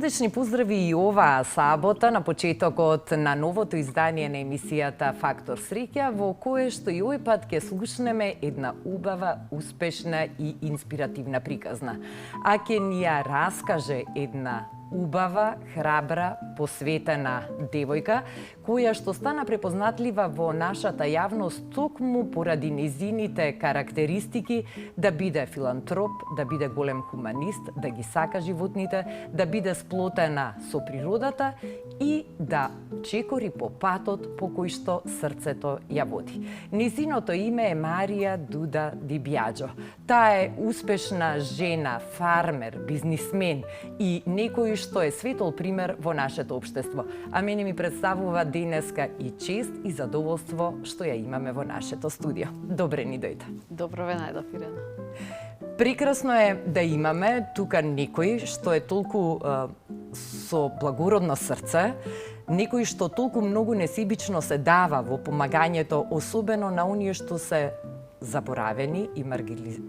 Срдечни поздрави и оваа сабота на почетокот на новото издание на емисијата Фактор среќа, во кое што и овој пат ќе слушнеме една убава, успешна и инспиративна приказна. А ќе ни ја раскаже една убава, храбра, посветена девојка, која што стана препознатлива во нашата јавност токму поради нејзините карактеристики да биде филантроп, да биде голем хуманист, да ги сака животните, да биде сплотена со природата и да чекори по патот по кој што срцето ја води. Нејзиното име е Марија Дуда Ди Биаџо. Таа е успешна жена, фармер, бизнисмен и некој што е светол пример во нашето општество. А мене ми представува денеска и чест и задоволство што ја имаме во нашето студио. Добре ни дојде. Добро ве најдов, Ирена. Прекрасно е да имаме тука некој што е толку со благородно срце, некој што толку многу несебично се дава во помагањето, особено на оние што се заборавени и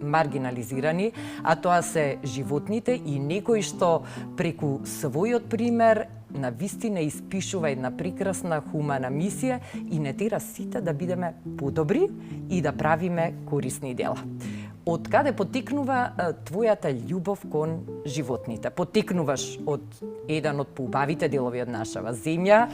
маргинализирани, а тоа се животните, и некој што преку својот пример на вистина испишува една прекрасна хумана мисија и не тера сите да бидеме подобри и да правиме корисни дела. Од каде потекнува твојата љубов кон животните? Потекнуваш од еден од поубавите делови од нашава земја,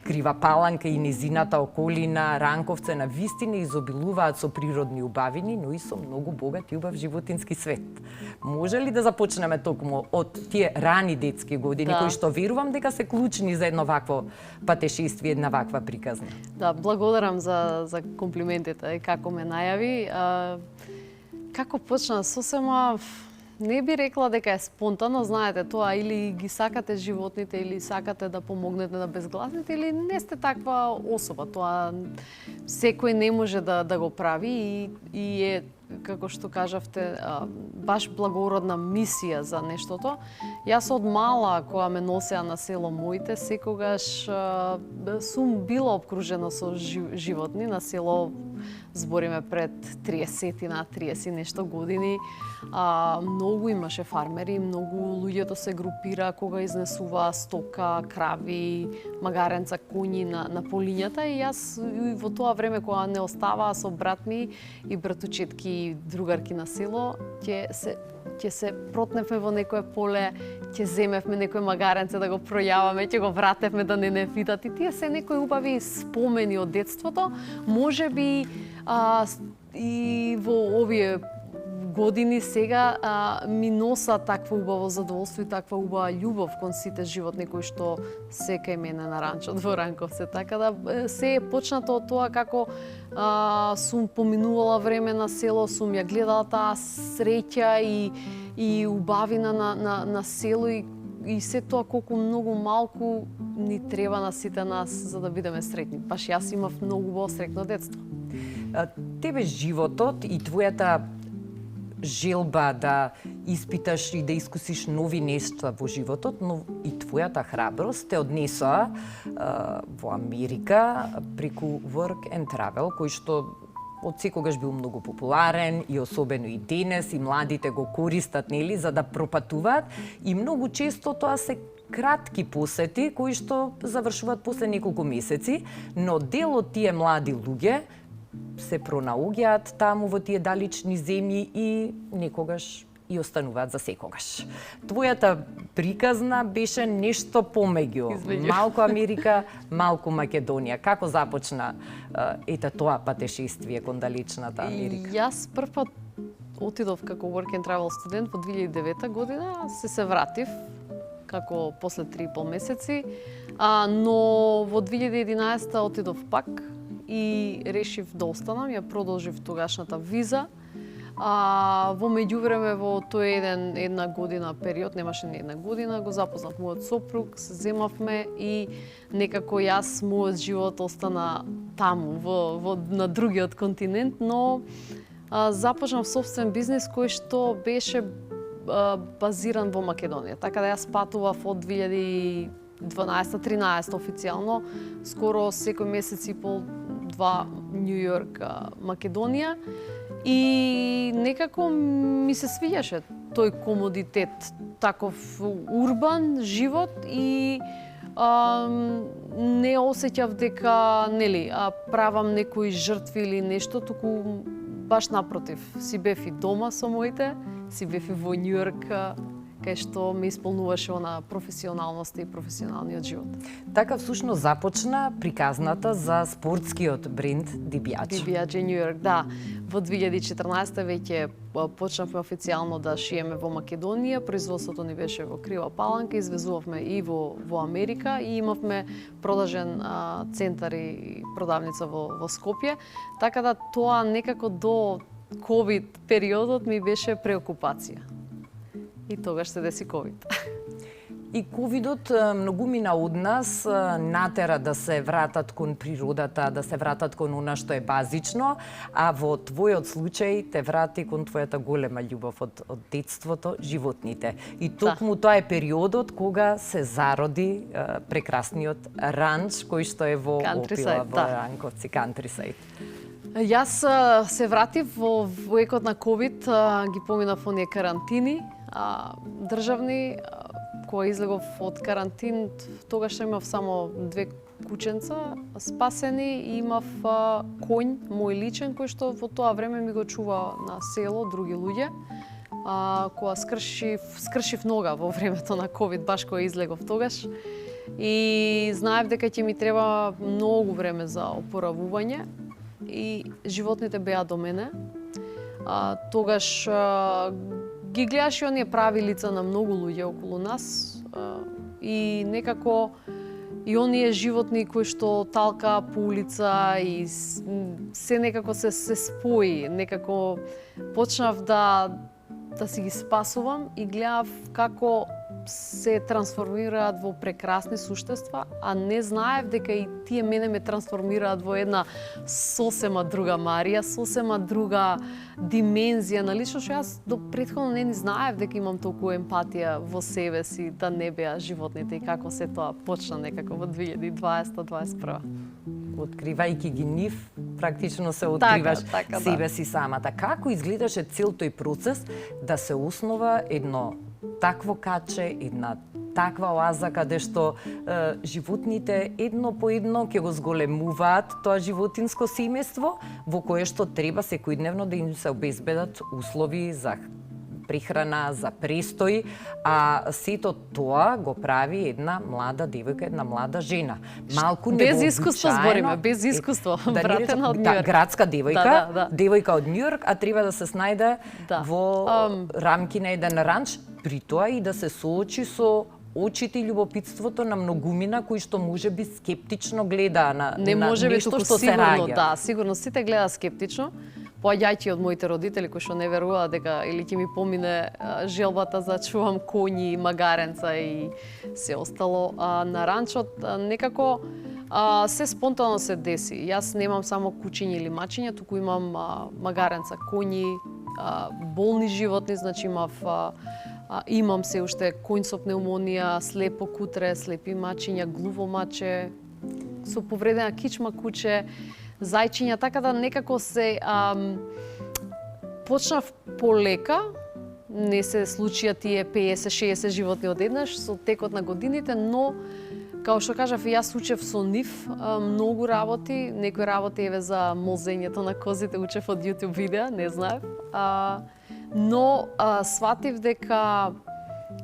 Крива Паланка и низината околина, Ранковце на вистина изобилуваат со природни убавини, но и со многу богат и убав животински свет. Може ли да започнеме токму од тие рани детски години, кои што верувам дека се клучни за едно вакво патешествие, една ваква приказна? Да, благодарам за комплиментите, како ме најави. Како почна сосема, не би рекла дека е спонтано, знаете, тоа или ги сакате животните, или сакате да помогнете на безгласните, или не сте таква особа. Тоа секој не може да го прави и е, како што кажавте, баш благородна мисија за нештото. Јас од мала, кога ме носеа на село моите, секогаш сум била обкружена со животни на село. Збориме пред 30 нешто години. Многу имаше фармери, многу луѓето се групира кога изнесува стока, крави, магаренца, коњи на полињата, и јас и во тоа време кога не оставаа со брат ми и братучетки и другарки на село, ќе се протневме во некое поле, ќе земевме некој магаренце да го пројаваме, ќе го вратевме да не видат. И тие се некои убави спомени од детството. Можеби и во овие години сега ми носа такво убаво задоволство и таква убава љубов кон сите животни кои што се кај мене на ранчот во Ранковце. Така да се е почнато од тоа како сум поминувала време на село, сум ја гледала таа среќа и убавина на село и се тоа колку многу малку ни треба на сите нас за да бидеме среќни. Баш јас имав многу убаво среќно детство. Тебе животот и твојата желба да испиташ и да искусиш нови нешта во животот, но и твојата храброст те однесоа во Америка преку Work and Travel, кој што од секогаш бил многу популарен и особено и денес, и младите го користат, нели, за да пропатуваат, и многу често тоа се кратки посети кои што завршуваат после неколку месеци, но дел од тие млади луѓе се пронаоѓаат таму во тие далечни земји и некогаш и остануваат за секогаш. Твојата приказна беше нешто помеѓу малку Америка, малку Македонија. Како започна тоа патешествие кон далечната Америка? Јас прв пат отидов како Work and Travel студент во 2009 година, се вратив како после 3,5 месеци, но во 2011 отидов пак и решив да останам, ја продолжив тогашната виза. Во меѓувреме, во тој една година период, немаше ни една година, го запознав мојот сопруг, се земавме и некако јас, мојот живот остана таму, на другиот континент, но започнав собствен бизнис кој што беше базиран во Македонија. Така да јас патував од 2012-13 официјално, скоро секој месец и пол, два, Нью Йорк, Македонија, и некако ми се свиѓаше тој комодитет, таков урбан живот и не осеќав дека правам некои жртви или нешто, туку баш напротив, си бев и дома со моите, си бев и во Њујорк, кај што ме исполнуваше она професионалност и професионалниот живот. Така всушност започна приказната за спортскиот бренд DiBiase. DiBiase Њујорк, да. Во 2014 веќе почнавме официјално да шиеме во Македонија, производството ни беше во Крива Паланка, извезувавме и во Америка и имавме продажен центар и продавница во Скопје, така да тоа некако до ковид периодот ми беше преокупација. И тогаш се деси ковид. И ковидот многумина од нас натера да се вратат кон природата, да се вратат кон она што е базично, а во твојот случај те врати кон твојата голема љубов од детството, животните. И токму тоа е периодот кога се зароди прекрасниот ранч кој што е во Опила, во Ранковци, Countryside. Јас се вратив во екот на ковид, ги поминав оние карантини државни, кога излегов од карантин, тогаш имав само 2 кученца спасени и имав коњ, мој личен, кој што во тоа време ми го чува на село други луѓе. Кога скршив нога во времето на ковид, баш кога излегов тогаш. И знаев дека ќе ми треба многу време за опоравување и животните беа до мене. Тогаш ги гледаш и оние прави лица на многу луѓе околу нас и некако и оние животни кои што талка по улица и се некако се спои, некако почнав да си ги спасувам и гледав како се трансформираат во прекрасни суштества, а не знаев дека и тие мене ме трансформираат во една сосема друга Марија, сосема друга димензија на лично, што јас до претходно не ни знаев дека имам толку емпатија во себе си, да не беа животните и како се тоа почна некако во 2020-2021. Откривајќи ги нив, практично се откриваш себе си самата. Како изгледаше цел тој процес да се основа едно такво каче, една таква оаза каде што животните едно по едно ќе го зголемуваат тоа животинско семејство, во кое што треба секојдневно да им се обезбедат услови за прехрана, за престој, а сето тоа го прави една млада девојка, една млада жена. Малку без искуство збориме, без искуство, вратена од Њујорк. Градска девојка, девојка од Њујорк, а треба да се снајде во рамки на еден ранч, при тоа и да се соочи со очите и љубопитството на многумина кои што можеби скептично гледа на нешто што се раѓа. Да, сигурно сите гледа скептично, поаѓајќи од моите родители кои што не веруваат дека или ќе ми помине желбата за чувам коњи, магаренца и се остало на ранчот, некако се спонтано се деси. Јас немам само кучиња или мачиња, туку имам магаренца, коњи, болни животни, значи имам се уште коњ со пневмонија, слепо кутре, слепи мачиња, глуво маче, со повредена кичма куче, зајчиња, така да некако се почнав полека, не се случија тие 50-60 животни одеднаш со текот на годините, но као што кажав, јас учев со нив многу работи, некои работи еве за молзењето на козите учев од YouTube видеа, не знаев. Но сватив дека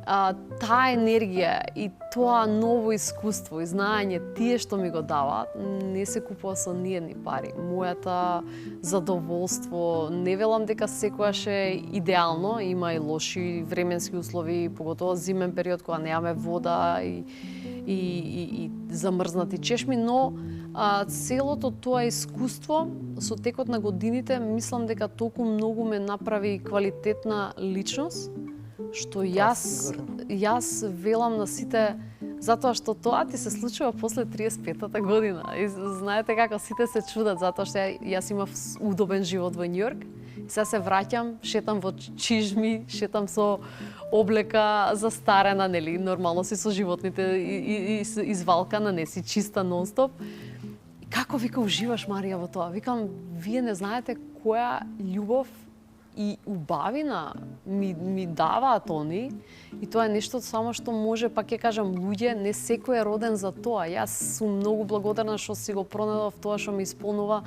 таа енергија и тоа ново искуство и знаење, тие што ми го даваат, не се купува со ниедни пари. Мојата задоволство, не велам дека секојаш е идеално, има и лоши временски услови, поготово зимен период кога немаме вода и замрзнати чешми, но целото тоа искуство со текот на годините мислам дека толку многу ме направи квалитетна личност, што јас велам на сите, затоа што тоа ти се случува после 35-та година. И знаете како сите се чудат, затоа што јас имав удобен живот во Њујорк. Сега се враќам, шетам во чижми, шетам со облека застарена, нели, нормално си со животните и извалкана, не си чиста нон-стоп. Како вика уживаш, Марија, во тоа? Викам, вие не знаете која љубов и убавина ми даваат они И тоа е нешто само што може, пак ќе кажам, луѓе, не секој е роден за тоа. Јас сум многу благодарна што си го пронајдов тоа што ме исполнува,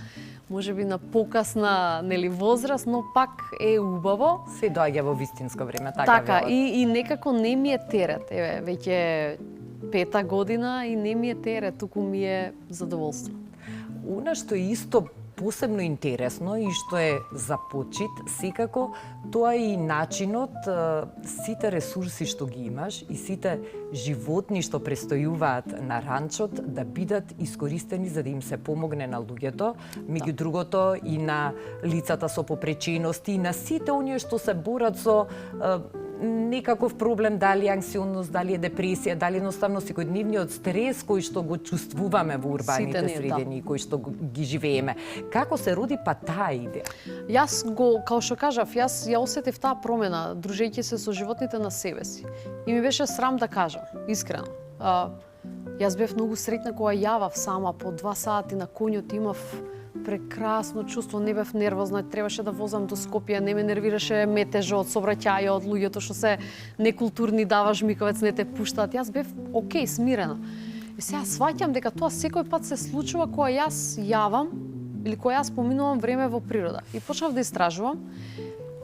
можеби на покасна, нели, возраст, но пак е убаво. Се доаѓа во вистинско време, така велат. И некако не ми е терет. Еве, веќе 5-та година и не ми е терет, туку ми е задоволство. Она што е исто посебно интересно и што е за почит, секако, тоа е и начинот сите ресурси што ги имаш и сите животни што престојуваат на ранчот да бидат искористени за да им се помогне на луѓето, меѓу другото и на лицата со попречености и на сите оние што се борат со некаков проблем, дали анксионност, дали е депресија, дали едноставно секојдневниот стрес кој што го чувствуваме во урбаните средини, кој што ги живееме. Како се роди па таа идеја? Јас го, као што кажав, јас ја осетив таа промена, дружејќи се со животните на себе си. И ми беше срам да кажам, искрено. Јас бев многу среќна кога јавав сама по 2 сати на конјот, имав прекрасно чувство, не бев нервозна, требаше да возам до Скопје, не ме нервираше метежот, сообраќајот, луѓето што се некултурни, даваш миковец, не те пуштаат. Јас бев окей, смирена. И сега сваќам дека тоа секој пат се случува кога јас јавам или кога јас поминувам време во природа. И почнав да истражувам.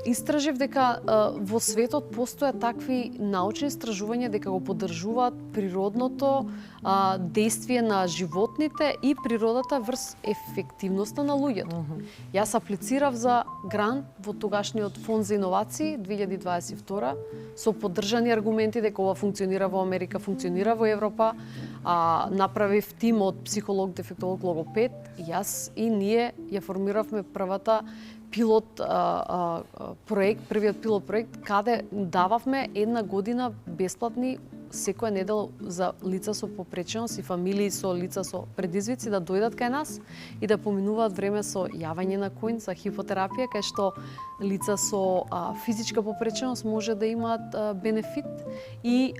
Истражив дека во светот постојат такви научни истражувања дека го поддржуваат природното действие на животните и природата врз ефективноста на луѓето. Јас аплицирав за грант во тогашниот фонд за иновации 2022 со поддржани аргументи дека ова функционира во Америка, функционира во Европа. Направив тим од психолог, дефектолог, логопед. Јас и ние ја формиравме првата пилот проект, првиот пилот проект, каде дававме 1 година бесплатни секоја недела за лица со попреченост и фамилии со лица со предизвици да дојдат кај нас и да поминуваат време со јавање на конј за хипотерапија, кај што лица со физичка попреченост може да имаат бенефит и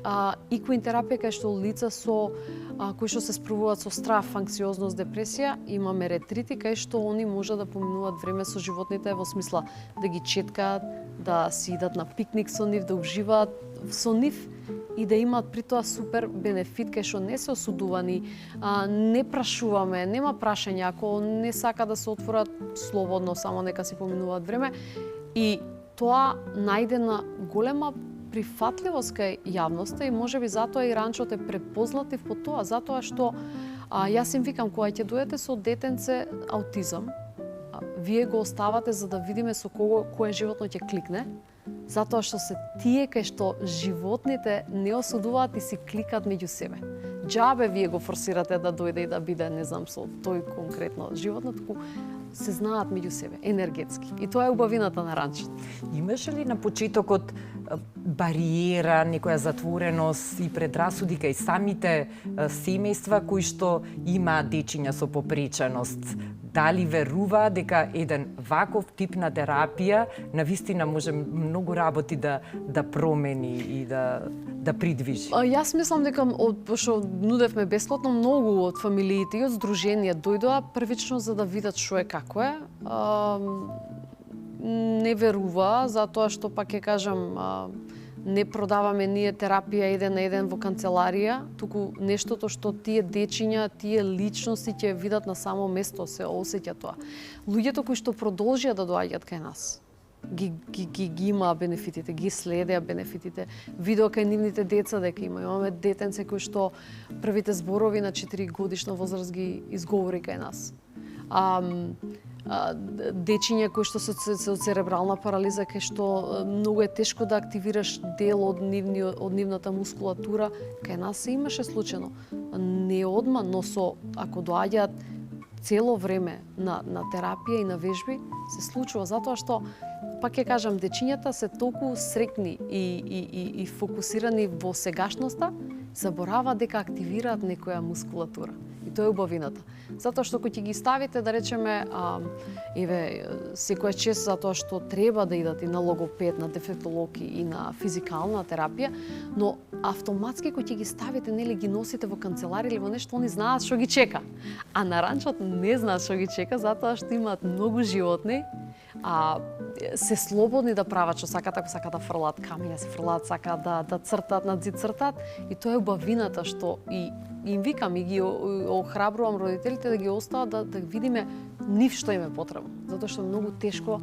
иквин терапија, кај што лица со кои што се справуваат со страф, анксиозност, депресија, имаме ретрити кај што они може да поминуваат време со животните во смисла да ги четкаат, да си идат на пикник со нив, да уживаат со нив и да имаат при тоа супер бенефит кај што не се осудувани, не прашуваме, нема прашање, ако не сака да се отворат слободно, само нека си поминуваат време. И тоа најде на голема прифатливост кај јавноста и можеби затоа и ранчот е препознатлив по тоа, затоа што јас им викам кога ќе дојдете со детенце аутизам, вие го оставате за да видиме со кое животно ќе кликне, затоа што се тие кај што животните не осудуваат и си кликаат меѓу себе. Џабе вие го форсирате да дојде и да биде, не знам, со тој конкретно животно, туку се знаат меѓу себе, енергетски. И тоа е убавината на ранчот. Имаше ли на почетокот бариера, некоја затвореност и предрасуди кај самите семејства кои што имаат дечиња со попреченост? Дали верува дека еден ваков тип на терапија навистина може многу работи да промени и да придвижи? Јас мислам дека пошто нудевме бесплатно, многу од фамилиите и од здруженија дојдоа првично за да видат што е како е. Не верува, затоа што пак ќе кажам, не продаваме ние терапија 1 на 1 во канцеларија, туку нештото што тие дечиња, тие личности ќе видат на само место, се осеќа тоа. Луѓето кои што продолжија да доаѓаат кај нас, ги има бенефитите, ги следеа бенефитите, видео кај нивните деца дека имаме детенце кои што првите зборови на 4 годишна возраст ги изговори кај нас. Дечиња кои што се од церебрална парализа, кај што многу е тешко да активираш дел од нивната мускулатура, кај нас се имаше случајно. Не одма, но ако доаѓаат цело време на терапија и на вежби, се случува затоа што пак ќе кажам, дечињата се толку среќни и фокусирани во сегашноста, забораваат дека активираат некоја мускулатура. И тоа е убавината. Затоа што кога ќе ги ставите, да речеме, секоја чест затоа што треба да идат и на логопед, на дефектолог и на физикална терапија, но автоматски кога ќе ги ставите, нели ги носите во канцеларија или во нешто, они знаат што ги чека. А на ранчот не знаат што ги чека, затоа што имаат многу животни, се слободни да прават што сакат, ако сакат да фрлат камења, се фрлат, сакат да цртат, на зид цртат, и тоа е убавината што и им викам и ги охрабрувам родителите да ги остават да видиме нив што им е потребно, затоа што е многу тешко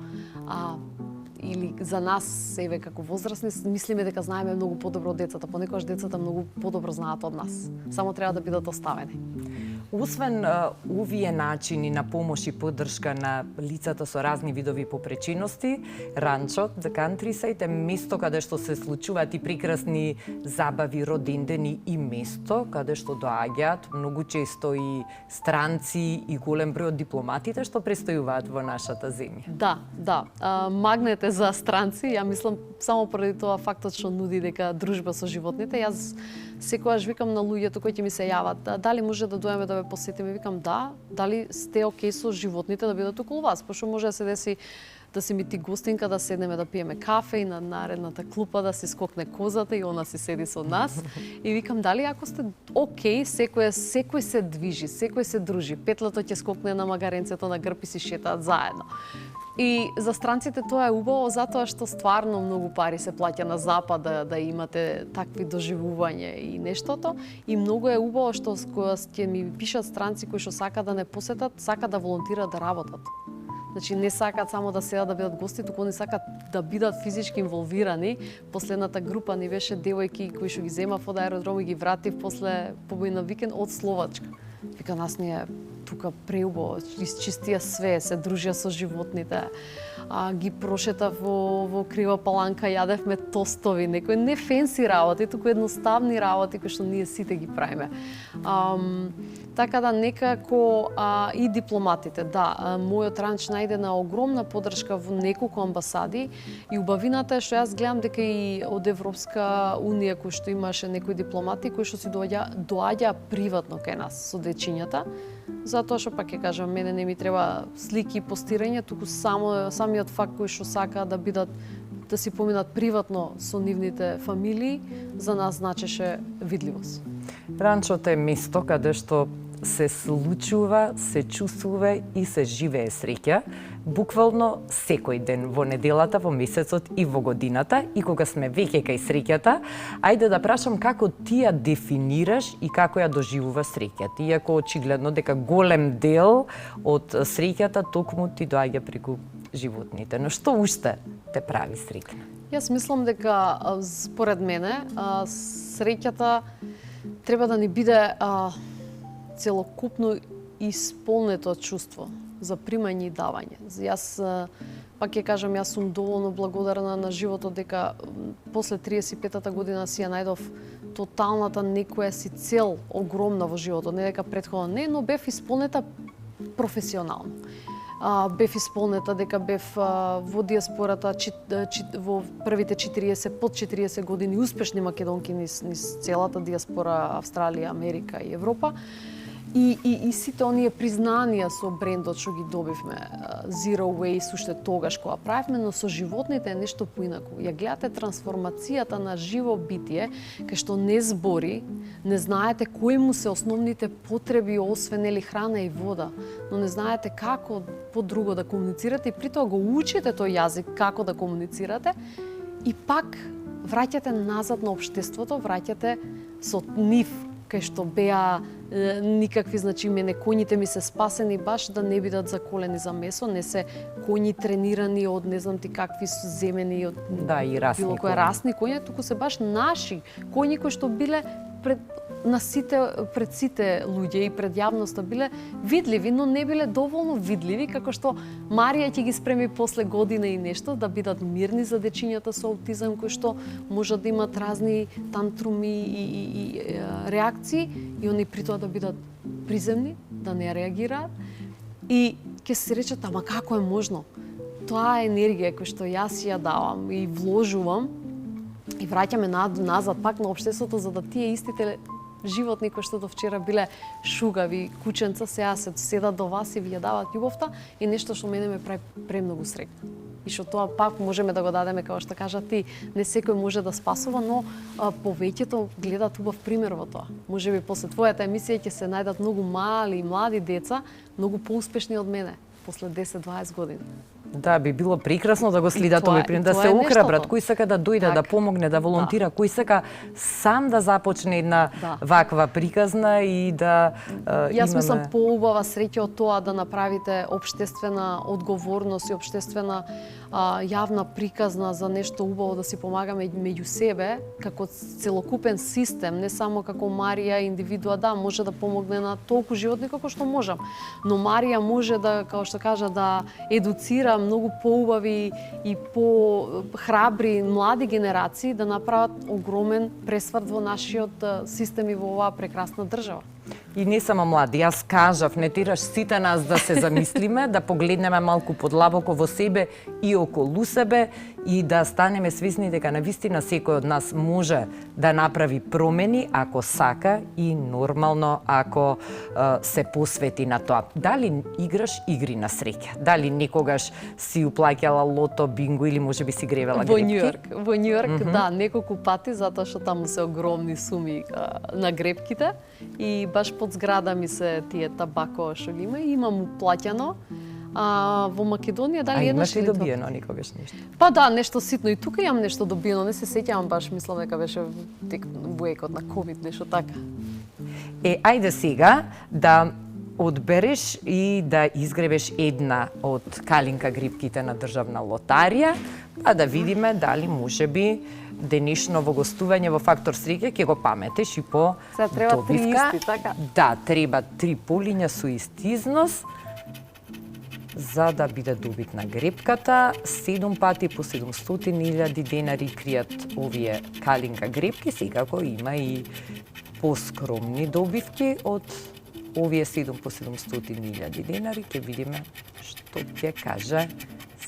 или за нас себе како возрастни мислиме дека знаеме многу подобро од децата, понекогаш децата многу подобро знаат од нас. Само треба да бидат оставени. Освен овие начини на помош и поддршка на лицата со разни видови попречености, ранчот, The Countryside е место каде што се случуваат и прекрасни забави, родендени и место каде што доаѓаат многу често и странци и голем број од дипломатите што престојуваат во нашата земја. Да. Магнет е за странци, ја мислам само поради тоа фактот што нуди дека дружба со животните. Јас секогаш викам на луѓето кои ќе ми се јават, дали може да дојдеме да ве посетиме, викам да, дали сте окей со животните да бидат околу вас, пошто може да се деси да си ми ти гостинка, да седнеме да пиеме кафе и на наредната клупа да си скокне козата и она си седи со нас. И викам дали ако сте окей, секој се движи, секој се дружи, петлото ќе скокне на магаренцето на грб и си шетаат заедно. И за странците тоа е убаво затоа што стварно многу пари се плаќа на запад да имате такви доживување и нештото. И многу е убаво што кога ќе ми пишат странци кои што сакаат да не посетат, сакаат да волонтираат да работат. Значи не сакаат само да седат да бидат гости, туку они сакаат да бидат физички инволвирани. Последната група ни беше девојки кои што ги земав од аеродром и ги вратив после побојна викенд од Словачка. Вика, нас ни е тука преубаво, изчистија све, се дружија со животните, ги прошетав во Крива Паланка, јадевме тостови, некои не фенси работи, туку едноставни работи кои што ние сите ги правиме. Така да некако и дипломатите, да, мојот ранч најде на огромна поддршка во неколку амбасади и убавината е што јас гледам дека и од Европска унија кој што имаше некои дипломати кои што си доаѓа приватно кај нас со дечињата, затоа што пак ќе кажам, мене не ми треба слики и постирање, туку самиот факт кој што сака да бидат да си поминат приватно со нивните фамилии, за нас значеше видливост. Ранчот е место каде што се случува, се чувствува и се живее среќа, буквално секој ден во неделата, во месецот и во годината. И кога сме веќе кај среќата, ајде да прашам како ти ја дефинираш и како ја доживуваш среќата. Иако очигледно дека голем дел од среќата токму ти доаѓа преку животните. Но што уште те прави среќна? Јас мислам дека според мене среќата треба да ни биде целокупно исполнето чувство за примање и давање. Јас пак ќе кажам, јас сум доволно благодарна на животот дека после 35-та година си ја најдов тоталната некоја си цел огромна во животот, не дека претходно не, но бев исполнета професионално. Бев исполнета дека бев во диаспората во првите 40, под 40 години успешни македонки низ целата диаспора Австралија, Америка и Европа. И сите оние признанија со брендот што ги добивме, Zero Waste, уште тогаш кога правевме, но со животните е нешто поинаку. Ја гледате трансформацијата на живо битие, кај што не збори, не знаете кои му се основните потреби, освен или храна и вода, но не знаете како подруго да комуницирате и при тоа го учите тој јазик како да комуницирате и пак враќате назад на општеството, враќате со нив кај што беа никакви, значи мене коњите ми се спасени баш да не бидат заколени за месо, не се коњи тренирани од не знам ти какви земени од и расни било кој расни коњи, туку се баш наши коњи кои што биле пред сите луѓе и пред јавноста биле видливи, но не биле доволно видливи, како што Марија ќе ги спреми после година и нешто да бидат мирни за дечињата со аутизам кои што можат да имат разни тантруми и реакции и они при тоа да бидат приземни, да не реагираат и ќе се речат, ама како е можно? Тоа е енергија која што јас ја давам и вложувам и враќаме назад пак на општеството за да тие истите животни кои што до вчера биле шугави кученца, сега се седат до вас и ви ја дават љубовта и нешто што мене ме прави премногу среќна. И што тоа пак можеме да го дадеме, како што кажа ти, не секој може да спасува, но повеќето гледат убав пример во тоа. Можеби после твојата емисија ќе се најдат многу мали и млади деца, многу поуспешни од мене, после 10-20 години. Да, би било прекрасно да го следат тоа- овој пример, и да тоа се е охрабрат, нештото. кој сака да дојде, да помогне, да волонтира, кој сака сам да започне една Да. ваква приказна и да Јас мислам имаме... поубава среќа од тоа да направите општествена одговорност и општествена јавна приказна за нешто убаво да си помагаме меѓу себе, како целокупен систем, не само како Марија индивидуа, да, може да помогне на толку животни како што можам. Но Марија може да, како што кажа, да едуцира многу поубави и по-храбри млади генерации да направат огромен пресврт во нашиот систем и во оваа прекрасна држава. И не само млади, јас кажав, не тераш сите нас да се замислиме, да погледнеме малку подлабоко во себе и околу себе и да станеме свесни дека навистина секој од нас може да направи промени ако сака и нормално ако се посвети на тоа. Дали играш игри на среќа? Дали некогаш си уплаќала лото, бинго или можеби си гревела грепки? Во Њујорк, да, неколку пати, затоа што таму се огромни суми на грепките и баш под зграда ми се тие табако што ги има и имам уплаќано. Во Македонија дали еднаш имаш ли или два? добиено никогаш нешто? Па да, нешто ситно и тука имам нешто добиено, не се сеќавам баш, мислам дека беше тек буекот на ковид, нешто така. Ајде сега да одбереш и да изгребеш една од калинка грипките на државна лотарија, па да видиме дали можеби денешно во гостување во Фактор среќа ќе го паметеш и по Сега треба три добивка. исти, така? Да, треба 3 полиња со ист износ за да биде добитна грепката. 7 пати по 700.000 денари кријат овие калинка грепки, секако има и поскромни добивки од овие 7 по 700.000 денари. Ќе видиме што ќе каже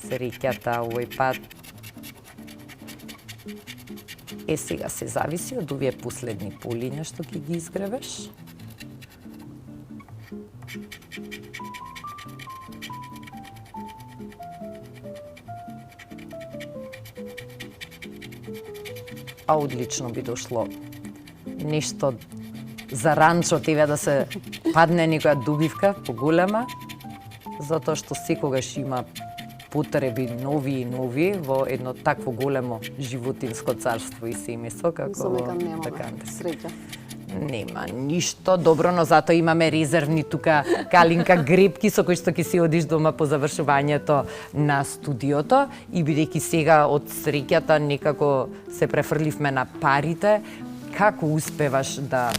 среќата овој пат. Сега се зависи од овие последни полиња што ќе ги изгребеш. Одлично би дошло нешто за ранчо тебе да се падне некоја добивка поголема, затоа што секогаш има потреби нови и нови во едно такво големо животинско царство и семејство како Мислам дека немаме Баканте. среќа. Нема ништо добро, но затоа имаме резервни тука калинка грепки со кои што ќе си одиш дома по завршувањето на студиото и бидејќи сега од среќата некако се префрливме на парите, како успеваш да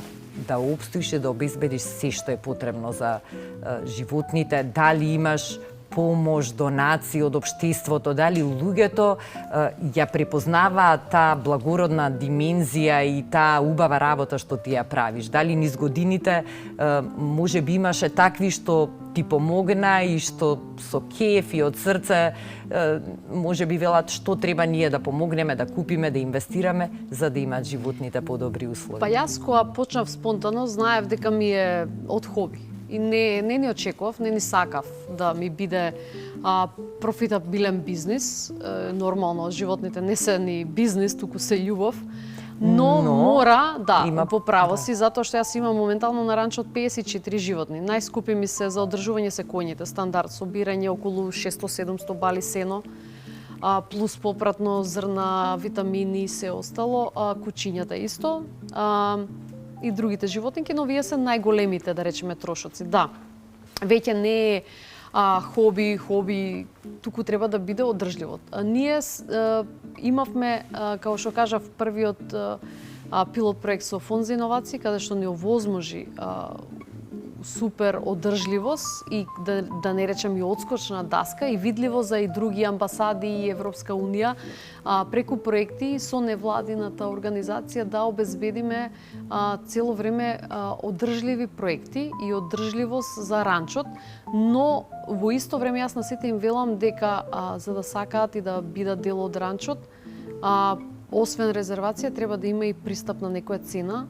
обстоиш и да обезбедиш се што е потребно за животните, дали имаш помош, донации од општеството, дали луѓето ја препознаваат таа благородна димензија и таа убава работа што ти ја правиш. Дали низ годините може би имаше такви што ти помогна и што со кеф и од срце може би велат што треба ние да помогнеме, да купиме, да инвестираме за да имаат животните подобри услови. Па јас кога почнав спонтано, знаев дека ми е од хоби. И не ни очекував, не ни сакав да ми биде профитабилен бизнис. Нормално, животните не се ни бизнис, туку се љубов. Но мора, да, има по право си, затоа што јас имам моментално на ранчо од 54 животни. Најскупи ми се за одржување се коњите, стандард собирање околу 600-700 бали сено, плюс попратно зрна, витамини и се остало, кучињата исто. И другите животинки, но вие се најголемите, да речеме, трошоци. Да, веќе не е хоби, туку треба да биде одржливо. Ние имавме, како што кажав, првиот пилот проект со Фонд за иновации, каде што ни овозможи супер одржливост и да не речем и одскочна даска и видливо за и други амбасади и Европска унија преку проекти со невладината организација да обезбедиме цело време одржливи проекти и одржливост за ранчот, но во исто време јас на сите им велам дека за да сакаат и да бидат дел од ранчот, освен резервација треба да има и пристап на некоја цена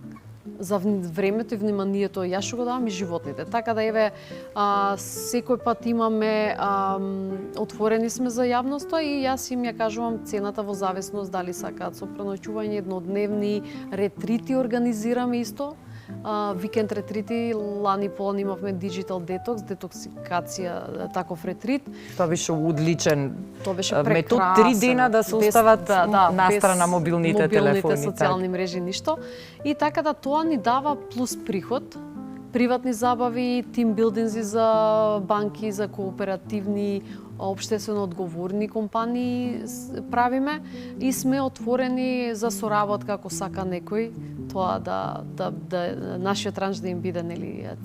за времето и вниманието, јас што го давам и животните. Така да еве секој пат имаме отворени сме за јавноста и јас им ја кажувам цената во зависност дали сакаат со преноќување, еднодневни ретрити организираме исто. викенд ретрити, лани полан имавме Digital Detox, детоксикација, таков ретрит. Тоа беше одличен Тоа беше метод, прекрасен. 3 дена да се остават настрана без мобилните телефони. социјални мрежи, ништо. И така да тоа ни дава плюс приход, приватни забави, тимбилдинзи за банки, за кооперативни, општествено одговорни компании правиме и сме отворени за соработка ако сака некој, тоа да нашиот ранч да им биде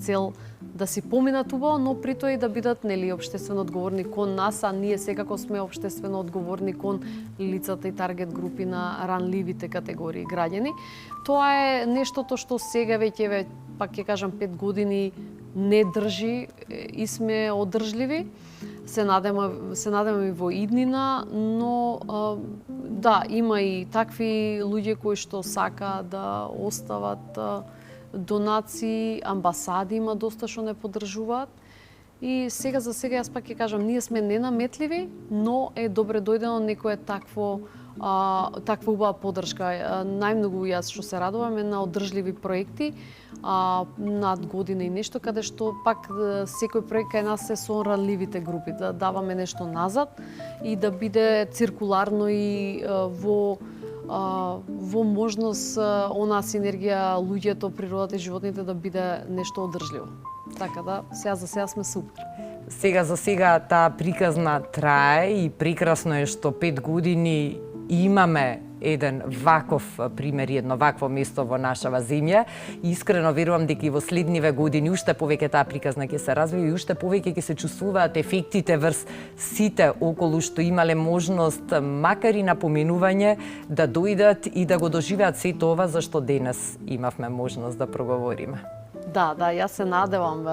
цел да си поминат убаво, но при тоа и да бидат општествено одговорни кон нас, а ние секако сме општествено одговорни кон лицата и таргет групи на ранливите категории граѓани. Тоа е нештото што сега веќе пак ќе кажам 5 години не држи и сме одржливи. Се надеваме и во иднина, но да, има и такви луѓе кои што сака да остават донации, амбасади има доста што не поддржуваат. И сега за сега јас пак ќе кажам, ние сме ненаметливи, но е добре дојдено некое таква убава поддршка. Најмногу јас што се радувам е на одржливи проекти, над година и нешто, каде што пак секој проект кај нас е со ранливите групи, да даваме нешто назад и да биде циркуларно и во можност онаа синергија луѓето, природата и животните да биде нешто одржливо. Така да, сега за сега сме супер. Сега за сега таа приказна трае и прекрасно е што 5 години имаме еден ваков пример, едно вакво место во нашава земја. И искрено верувам дека и во следниве години уште повеќе таа приказна ќе се развива и уште повеќе ќе се чувствуваат ефектите врз сите околу што имале можност, макар и напоменување, да дојдат и да го доживеат сето ова за што денес имавме можност да проговориме. Да, јас се надевам,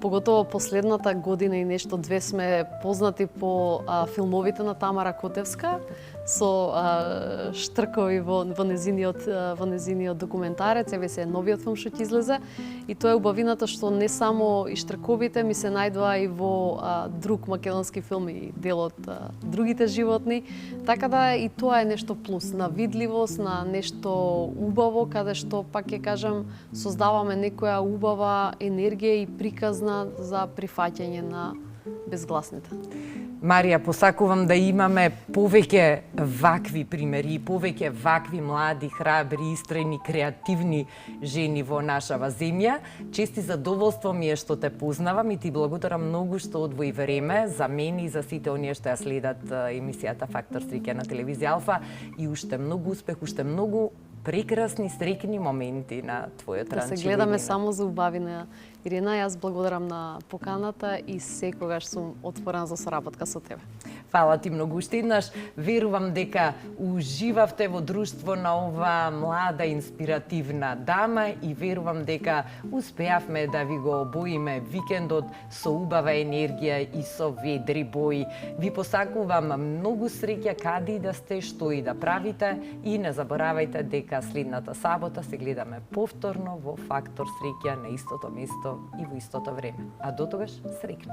поготово последната година и нешто две сме познати по филмовите на Тамара Котевска, со штркови во незиниот документарец, еве се новиот филм што ќе излезе, и тоа е убавината што не само и штрковите ми се најдоа и во друг македонски филм и дел од другите животни, така да и тоа е нешто плюс, на видливост, на нешто убаво, каде што, пак ќе кажам, создаваме некоја убава енергија и приказна за прифаќање на безгласните. Марија, посакувам да имаме повеќе вакви примери, повеќе вакви млади, храбри, истрени, креативни жени во нашава земја. Чести задоволство ми е што те познавам и ти благодарам многу што одвои време за мене и за сите оние што ја следат емисијата Фактор Среќа на телевизија Алфа и уште многу успех, уште многу прекрасни, среќни моменти на твојот ранч. Да се гледаме само за убавина. Ирина, јас благодарам на поканата и секогаш сум отворена за соработка со тебе. Фала ти многу уште еднаш. Верувам дека уживавте во друштво на ова млада, инспиративна дама и верувам дека успеавме да ви го обоиме викендот со убава енергија и со ведри бои. Ви посакувам многу среќа каде и да сте, што и да правите и не заборавајте дека следната сабота се гледаме повторно во Фактор Среќа на истото место и во истото време. А до тогаш, среќно!